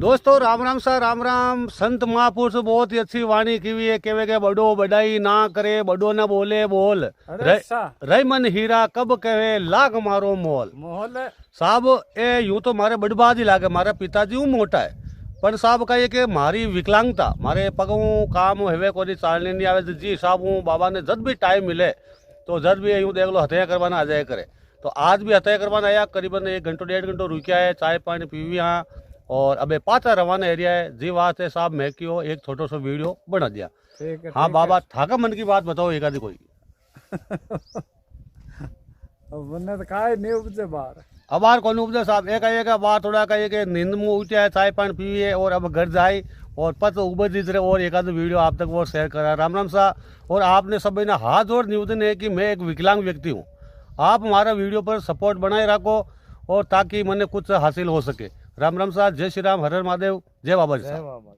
दोस्तों राम राम सा राम राम। संत महापुरुष बहुत ही अच्छी वाणी की हुई है, कहवे के बड़ो बड़ाई ना करे, बड़ो न बोले बोल, रही मन हीरा कब कहे लाग मारो मोल। साहब ए यूं तो मारे बड़बाज ही लागे, मारा पिताजी हूँ मोटा है, पर साहब का ये कि मारी विकलांगता, मारे पगों काम हेवे कोई चालने नहीं आवे जी साहब हूँ बाबा ने जब भी टाइम मिले तो जब भी यूँ देख लो हत्या करवाना आ जाए करे। तो आज भी हत्या करवाना आया, करीबन 1 घंटो 1.5 घंटो रुकिया है, चाय पानी पीवी यहाँ और अबे पाचा रवाना एरिया है जी। बात है साहब मैं क्यों एक छोटो सो वीडियो बना दिया। हाँ बाबा थाका मन की बात बताओ एक आधी कोई। મને તો કાંઈ નહીં ઉપજે બહાર। अबार कौन उपजे साहब, एक बार थोड़ा कहिए कि नींद में उठे है, चाय पानी पिए और अब घर जाए और पत उबर दीज रहे और एक आध वीडियो आप तक वो शेयर करा। राम राम सा। और आपने सभी ने हाथ जोड़ निवेदन है कि मैं एक विकलांग व्यक्ति हूँ, आप हमारा वीडियो पर सपोर्ट बनाए रखो और ताकि मैंने कुछ हासिल हो सके। राम राम सा, जय श्री राम, हर हर महादेव, जय बाबा जी।